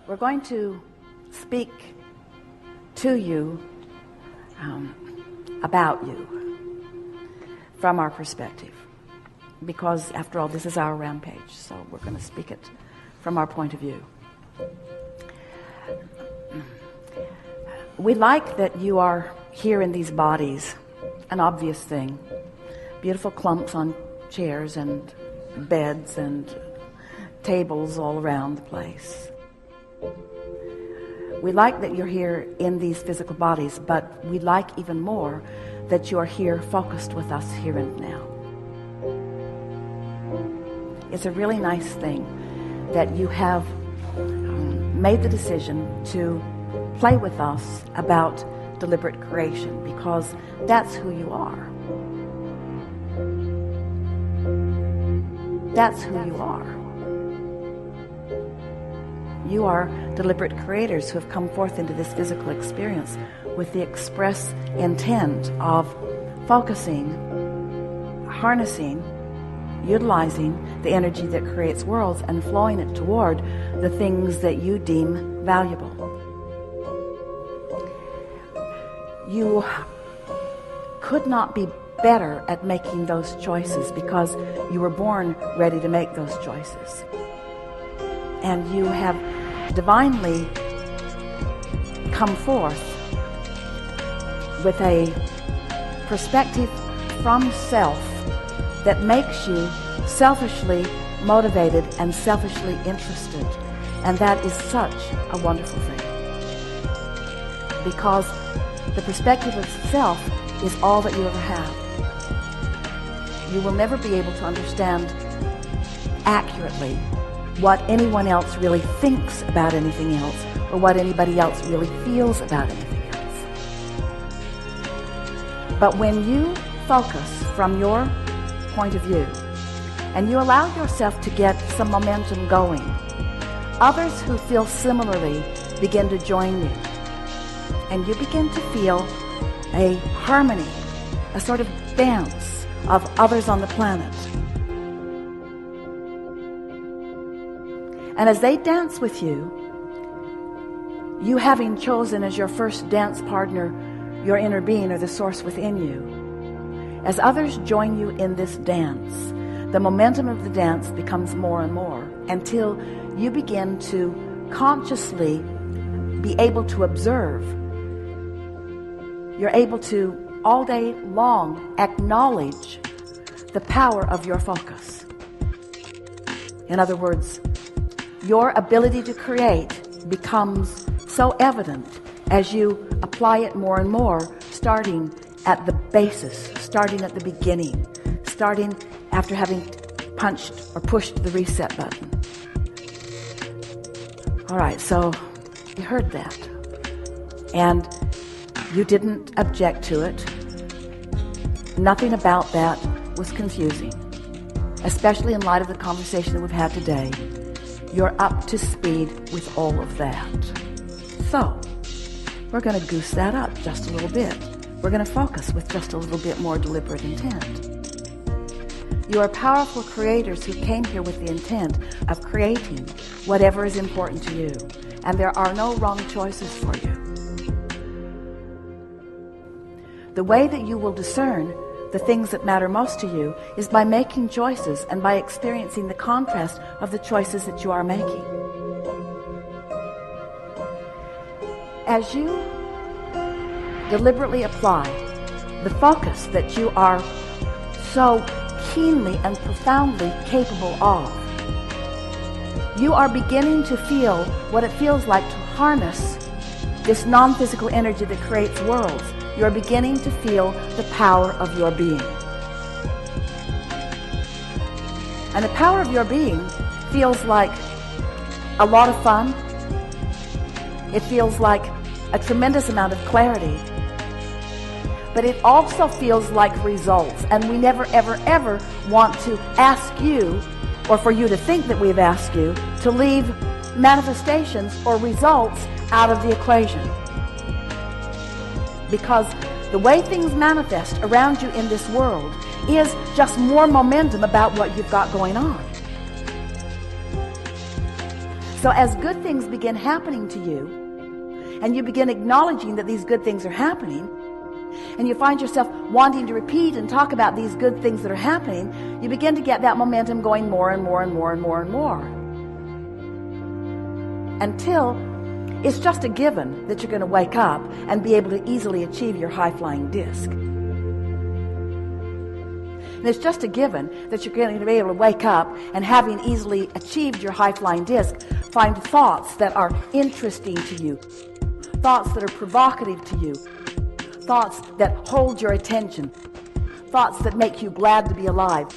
We're going to speak to you about you from our perspective, because after all, this is our rampage, so we're going to speak it from our point of view. We like that you are here in these bodies, an obvious thing. Beautiful clumps on chairs and beds and tables all around the place. We like that you're here in these physical bodies, but we like even more that you are here focused with us here and now. It's a really nice thing that you have made the decision to play with us about deliberate creation, because that's who you are. That's who you are. You are deliberate creators who have come forth into this physical experience with the express intent of focusing, harnessing, utilizing the energy that creates worlds and flowing it toward the things that you deem valuable. You could not be better at making those choices because you were born ready to make those choices. And you have divinely come forth with a perspective from self that makes you selfishly motivated and selfishly interested. And that is such a wonderful thing, because the perspective of self is all that you ever have. You will never be able to understand accurately what anyone else really thinks about anything else, or what anybody else really feels about anything else. But when you focus from your point of view and you allow yourself to get some momentum going, others who feel similarly begin to join you, and you begin to feel a harmony, a sort of dance of others on the planet. And as they dance with you, you having chosen as your first dance partner your inner being, or the source within you, as others join you in this dance, the momentum of the dance becomes more and more until you begin to consciously be able to observe. You're able to, all day long, acknowledge the power of your focus. In other words, your ability to create becomes so evident as you apply it more and more, starting at the basis, starting at the beginning, starting after having punched or pushed the reset button. All right, so you heard that, and you didn't object to it. Nothing about that was confusing, especially in light of the conversation that we've had today. You're up to speed with all of that. So, we're going to goose that up just a little bit. We're going to focus with just a little bit more deliberate intent. You are powerful creators who came here with the intent of creating whatever is important to you, and there are no wrong choices for you. The way that you will discern the things that matter most to you is by making choices and by experiencing the contrast of the choices that you are making. As you deliberately apply the focus that you are so keenly and profoundly capable of, you are beginning to feel what it feels like to harness this non-physical energy that creates worlds. You're beginning to feel the power of your being. And the power of your being feels like a lot of fun. It feels like a tremendous amount of clarity. But it also feels like results. And we never, ever, ever want to ask you, or for you to think that we've asked you, to leave manifestations or results out of the equation. Because the way things manifest around you in this world is just more momentum about what you've got going on. So as good things begin happening to you, and you begin acknowledging that these good things are happening, and you find yourself wanting to repeat and talk about these good things that are happening, you begin to get that momentum going more and more and more and more and more. Until it's just a given that you're going to wake up and be able to easily achieve your high-flying disc. And it's just a given that you're going to be able to wake up and, having easily achieved your high-flying disc, find thoughts that are interesting to you, thoughts that are provocative to you, thoughts that hold your attention, thoughts that make you glad to be alive,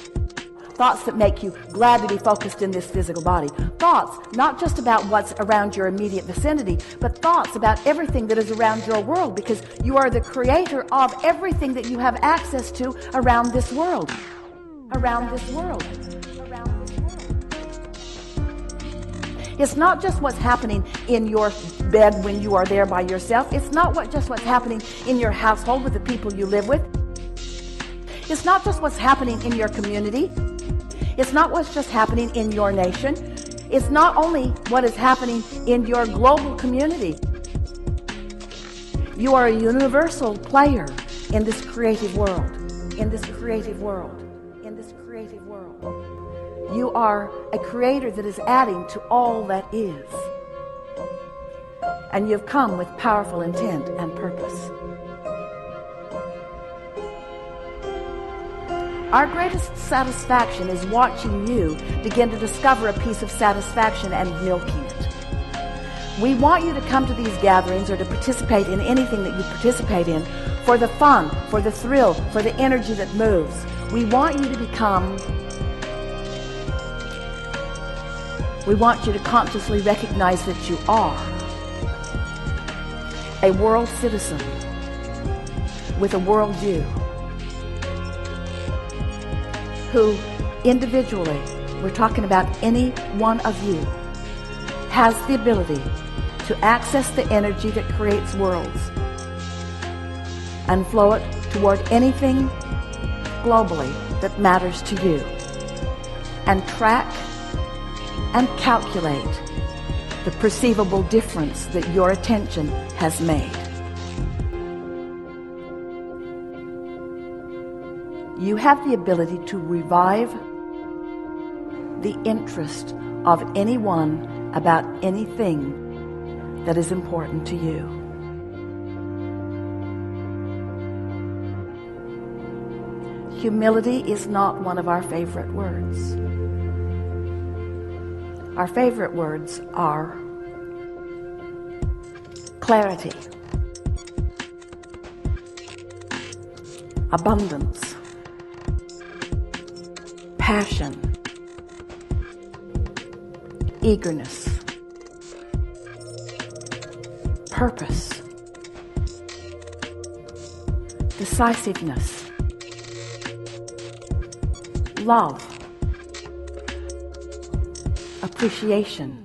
thoughts that make you glad to be focused in this physical body, thoughts not just about what's around your immediate vicinity, but thoughts about everything that is around your world, because you are the creator of everything that you have access to around this world. Around this world. It's not just what's happening in your bed when you are there by yourself. It's not just what's happening in your household with the people you live with. It's not just what's happening in your community. It's not what's just happening in your nation. It's not only what is happening in your global community. You are a universal player in this creative world. In this creative world. In this creative world. You are a creator that is adding to all that is. And you've come with powerful intent and purpose. Our greatest satisfaction is watching you begin to discover a piece of satisfaction and milking it. We want you to come to these gatherings or to participate in anything that you participate in for the fun, for the thrill, for the energy that moves. We want you to consciously recognize that you are a world citizen with a worldview, who individually, we're talking about any one of you, has the ability to access the energy that creates worlds and flow it toward anything globally that matters to you, and track and calculate the perceivable difference that your attention has made. You have the ability to revive the interest of anyone about anything that is important to you. Humility is not one of our favorite words. Our favorite words are clarity, abundance, passion, eagerness, purpose, decisiveness, love, appreciation,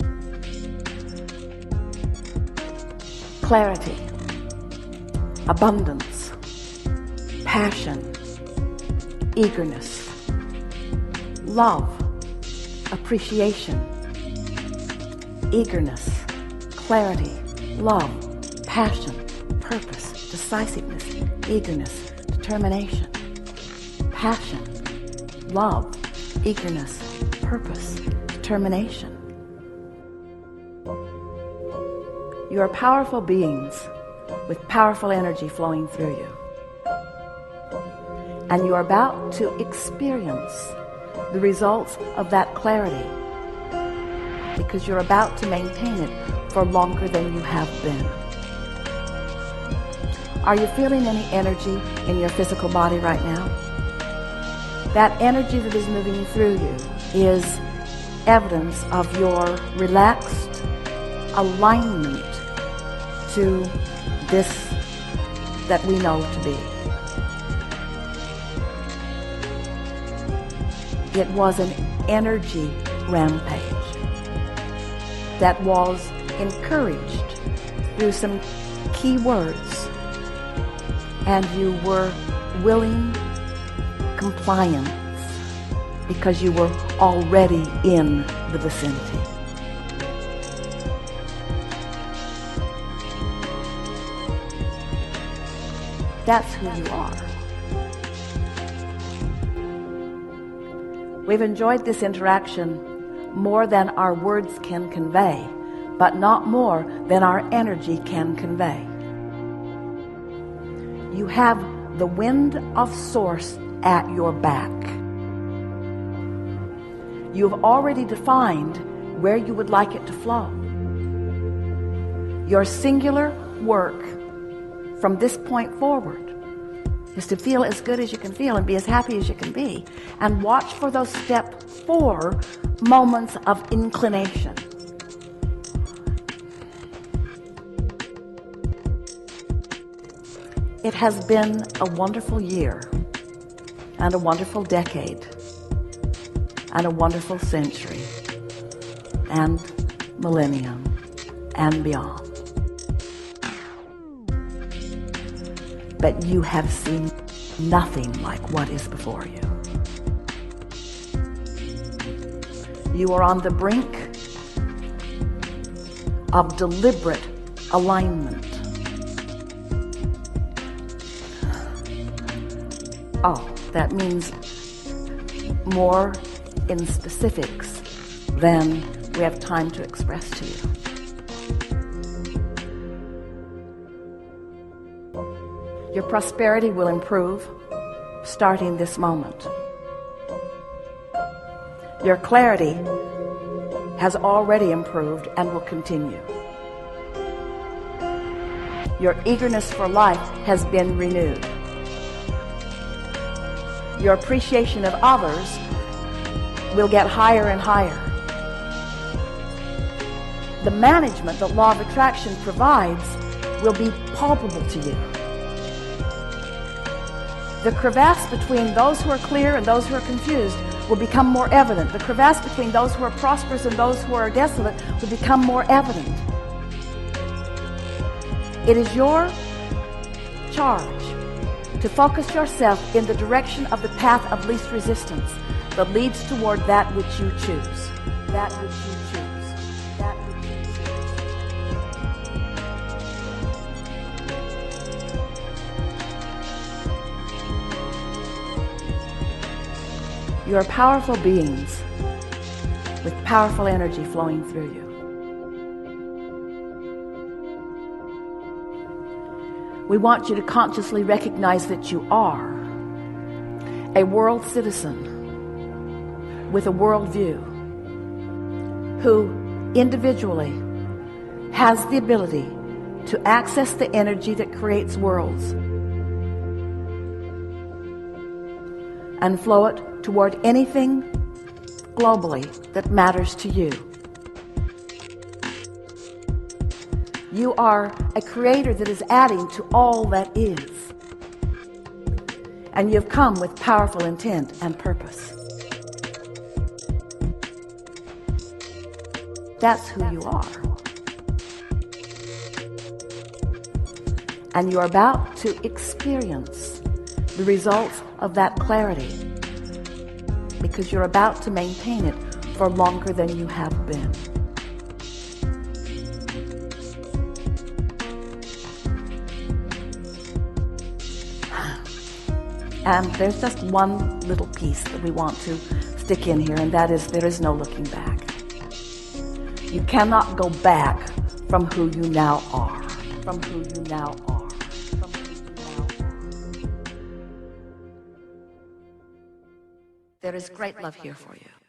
clarity, abundance, passion, eagerness, love, appreciation, eagerness, clarity, love, passion, purpose, decisiveness, eagerness, determination, passion, love, eagerness, purpose, determination. You are powerful beings with powerful energy flowing through you. And you are about to experience the results of that clarity, because you're about to maintain it for longer than you have been. Are you feeling any energy in your physical body right now? That energy that is moving through you is evidence of your relaxed alignment to this that we know to be. It was an energy rampage that was encouraged through some key words, and you were willing compliance because you were already in the vicinity. That's who you are. We've enjoyed this interaction more than our words can convey, but not more than our energy can convey. You have the wind of source at your back. You've already defined where you would like it to flow. Your singular work from this point forward is to feel as good as you can feel and be as happy as you can be, and watch for those step 4 moments of inclination. It has been a wonderful year and a wonderful decade and a wonderful century and millennium and beyond. But you have seen nothing like what is before you. You are on the brink of deliberate alignment. Oh, that means more in specifics than we have time to express to you. Your prosperity will improve starting this moment. Your clarity has already improved and will continue. Your eagerness for life has been renewed. Your appreciation of others will get higher and higher. The management that law of attraction provides will be palpable to you. The crevasse between those who are clear and those who are confused will become more evident. The crevasse between those who are prosperous and those who are desolate will become more evident. It is your charge to focus yourself in the direction of the path of least resistance that leads toward that which you choose. That which you choose. That which you choose. You are powerful beings with powerful energy flowing through you. We want you to consciously recognize that you are a world citizen with a worldview who individually has the ability to access the energy that creates worlds and flow it toward anything globally that matters to you. You are a creator that is adding to all that is. And you've come with powerful intent and purpose. That's who you are. And you're about to experience the results of that clarity, because you're about to maintain it for longer than you have been. And there's just one little piece that we want to stick in here, and that is there is no looking back. You cannot go back from who you now are. From who you now are. From who you now are. There is great love here for you.